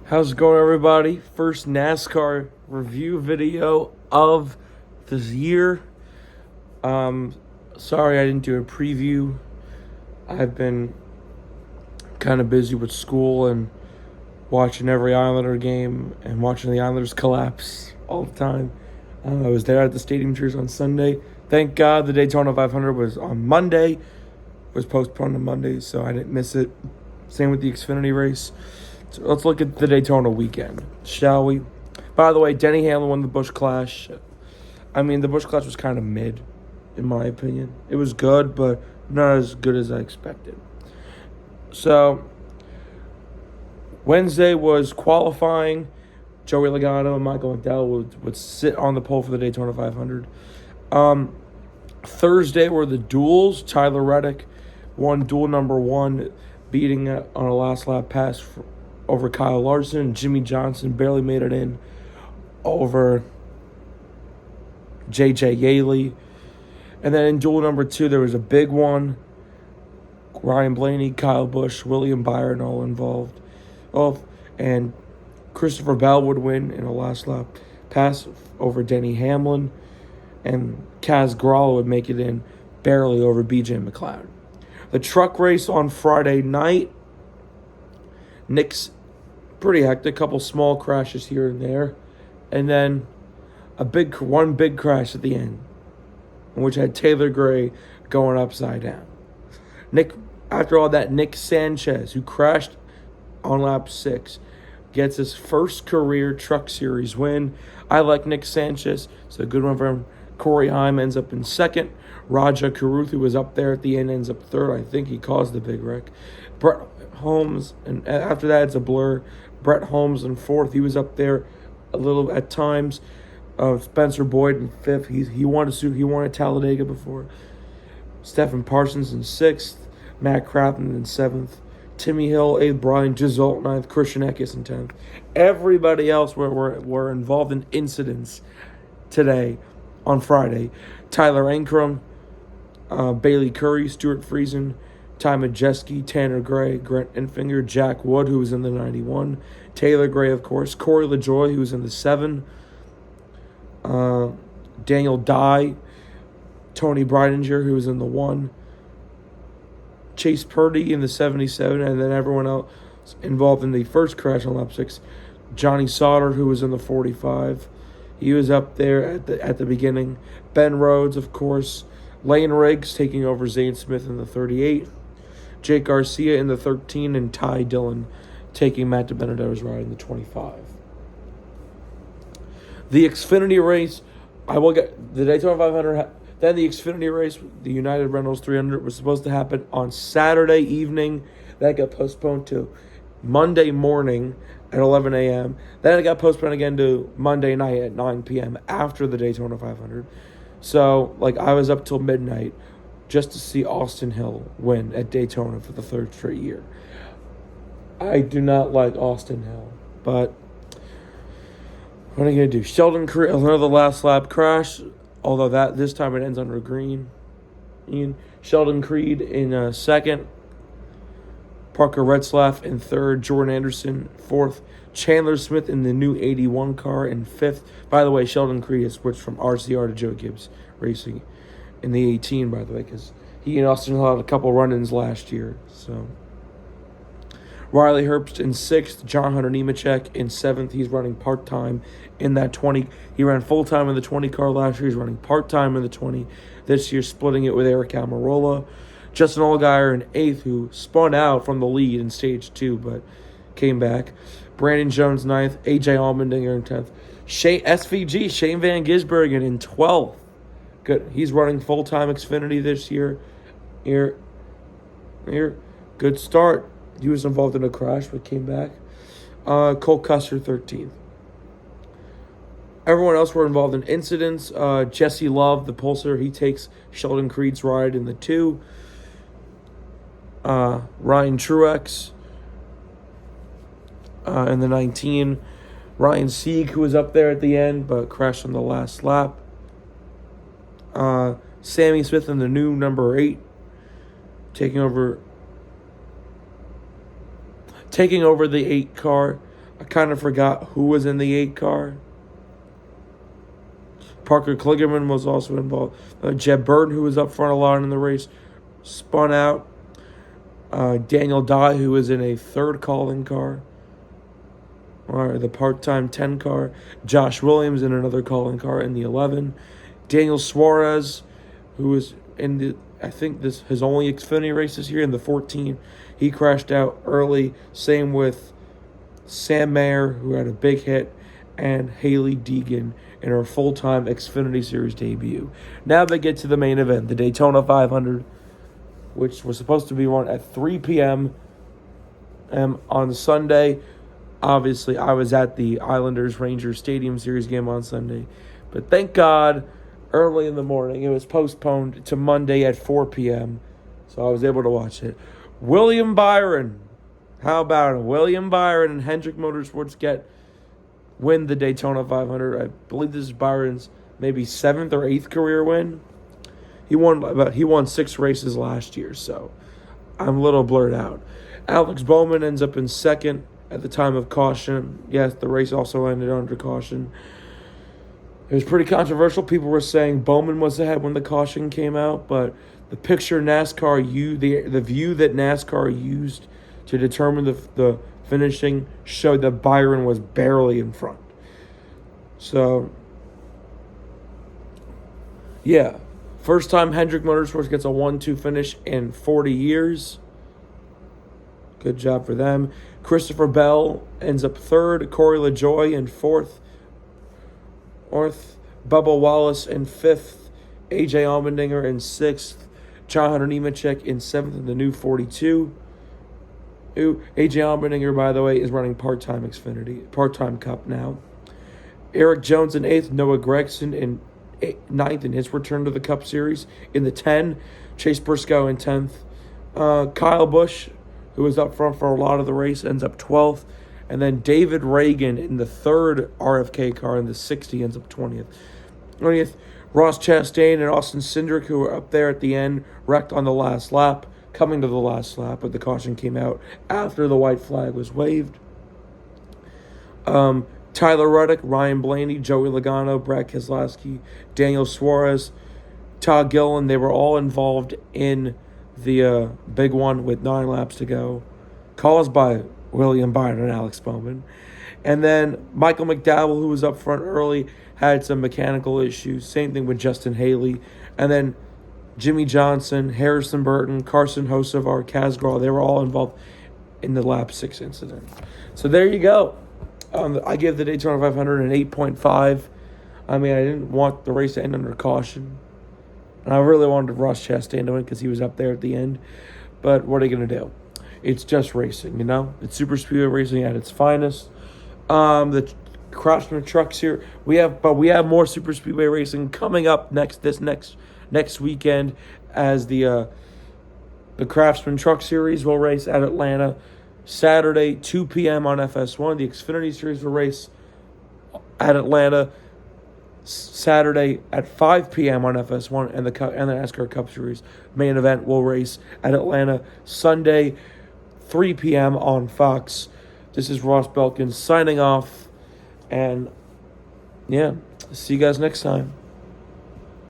How's it going, everybody? First NASCAR review video of this year. Sorry I didn't do a preview. I've been kind of busy with school and watching every Islander game and watching the Islanders collapse all the time. I was there at the Stadium Cheers on Sunday. Thank God the Daytona 500 was on Monday. Was postponed to Monday, so I didn't miss it. Same with the Xfinity race. So let's look at the Daytona weekend, shall we? By the way, Denny Hamlin won the Busch Clash. I mean, the Busch Clash was kind of mid, in my opinion. It was good, but not as good as I expected. So, Wednesday was qualifying. Joey Logano and Michael McDowell would sit on the pole for the Daytona 500. Thursday were the duels. Tyler Reddick won duel number one, beating on a last lap pass over Kyle Larson. Jimmy Johnson barely made it in over J.J. Yaley. And then in duel number two, there was a big one. Ryan Blaney, Kyle Busch, William Byron all involved. And Christopher Bell would win in a last lap pass over Denny Hamlin. And Kaz Grala would make it in barely over B.J. McLeod. The truck race on Friday night, Nick's pretty hectic, a couple small crashes here and there, and then one big crash at the end, which had Taylor Gray going upside down. After all that, Nick Sanchez, who crashed on lap 6, gets his first career Truck Series win. I like Nick Sanchez. It's a good one for him. Corey Heim ends up in second. Raja Karuth, who was up there at the end, ends up third. I think he caused the big wreck. Brett Holmes, and after that, it's a blur. Brett Holmes in fourth. He was up there a little at times. Spencer Boyd in fifth. He won at Talladega before. Stephen Parsons in sixth. Matt Crafton in seventh. Timmy Hill, eighth. Brian Gisult, ninth. Christian Eckes in 10th. Everybody else were involved in incidents today on Friday. Tyler Ankrum, Bailey Curry, Stuart Friesen, Ty Majeski, Tanner Gray, Grant Enfinger, Jack Wood, who was in the 91, Taylor Gray, of course, Corey LaJoie, who was in the 7, Daniel Dye, Tony Breidinger, who was in the 1, Chase Purdy in the 77, and then everyone else involved in the first crash on lap 6, Johnny Sauter, who was in the 45. He was up there at the beginning. Ben Rhodes, of course. Lane Riggs taking over Zane Smith in the 38. Jake Garcia in the 13. And Ty Dillon taking Matt DiBenedetto's ride in the 25. The Xfinity race, I will get the Daytona 500. Then the Xfinity race, the United Rentals 300, was supposed to happen on Saturday evening. That got postponed to Monday morning at 11 a.m. Then it got postponed again to Monday night at 9 p.m. after the Daytona 500. So, I was up till midnight just to see Austin Hill win at Daytona for the third straight year. I do not like Austin Hill, but what are you going to do? Sheldon Creed, another last lap crash, although this time it ends under green. Sheldon Creed in second. Parker Retzlaff in third, Jordan Anderson fourth, Chandler Smith in the new 81 car in fifth. By the way, Sheldon Creed has switched from RCR to Joe Gibbs Racing in the 18, by the way, because he and Austin had a couple run-ins last year. So Riley Herbst in sixth, John Hunter Nemechek in seventh. He's running part-time in that 20. He ran full-time in the 20 car last year. He's running part-time in the 20 this year, splitting it with Eric Almirola. Justin Allgaier in eighth, who spun out from the lead in stage 2, but came back. Brandon Jones ninth, A.J. Allmendinger in 10th. SVG, Shane Van Gisbergen in 12th. Good. He's running full-time Xfinity this year. Here. Good start. He was involved in a crash, but came back. Cole Custer 13th. Everyone else were involved in incidents. Jesse Love, the Pulsar, he takes Sheldon Creed's ride in the 2. Ryan Truex in the 19. Ryan Sieg, who was up there at the end but crashed on the last lap. Sammy Smith in the new number 8, taking over the 8 car. I kind of forgot who was in the 8 car. Parker Kligerman was also involved. Jeb Burton, who was up front a lot in the race, spun out. Daniel Dye, who was in a 3rd calling car, or the part-time 10 car. Josh Williams in another calling car in the 11. Daniel Suarez, who was in the, I think this his only Xfinity race this year, in the 14. He crashed out early. Same with Sam Mayer, who had a big hit, and Haley Deegan in her full-time Xfinity Series debut. Now they get to the main event, the Daytona 500, which was supposed to be run at 3 p.m. On Sunday. Obviously, I was at the Islanders-Rangers Stadium Series game on Sunday. But thank God, early in the morning, it was postponed to Monday at 4 p.m. So I was able to watch it. William Byron. How about it? William Byron and Hendrick Motorsports win the Daytona 500. I believe this is Byron's maybe 7th or 8th career win. He won 6 races last year, so I'm a little blurred out. Alex Bowman ends up in 2nd at the time of caution. Yes, the race also ended under caution. It was pretty controversial. People were saying Bowman was ahead when the caution came out, but the picture NASCAR used, the view that NASCAR used to determine the finishing showed that Byron was barely in front. So, yeah. First time Hendrick Motorsports gets a 1-2 finish in 40 years. Good job for them. Christopher Bell ends up 3rd. Corey LaJoie in 4th. Bubba Wallace in 5th. AJ Allmendinger in 6th. John Hunter Nemechek in 7th in the new 42. AJ Allmendinger, by the way, is running part-time Cup now. Eric Jones in 8th. Noah Gragson in 9th in his return to the Cup Series. In the 10, Chase Briscoe in 10th. Kyle Busch, who was up front for a lot of the race, ends up 12th. And then David Reagan in the 3rd RFK car in the 60 ends up 20th. Ross Chastain and Austin Cindric, who were up there at the end, wrecked on the last lap, coming to the last lap, but the caution came out after the white flag was waved. Tyler Reddick, Ryan Blaney, Joey Logano, Brad Keselowski, Daniel Suarez, Todd Gilliland, they were all involved in the big one with 9 laps to go, caused by William Byron and Alex Bowman. And then Michael McDowell, who was up front early, had some mechanical issues. Same thing with Justin Haley. And then Jimmy Johnson, Harrison Burton, Carson Hocevar, Kaz Gralla, they were all involved in the lap 6 incident. So there you go. I give the Daytona 500 an 8.5. I mean, I didn't want the race to end under caution. And I really wanted Ross Chastain to win because he was up there at the end. But what are you going to do? It's just racing, you know? It's super speedway racing at its finest. The Craftsman trucks here. We have more super speedway racing coming up next weekend, as the Craftsman Truck Series will race at Atlanta Saturday 2 p.m. on FS1. The Xfinity Series will race at Atlanta Saturday at 5 p.m. on FS1, and the NASCAR Cup Series main event will race at Atlanta Sunday 3 p.m. on Fox. This is Ross Belkin signing off, and yeah, see you guys next time.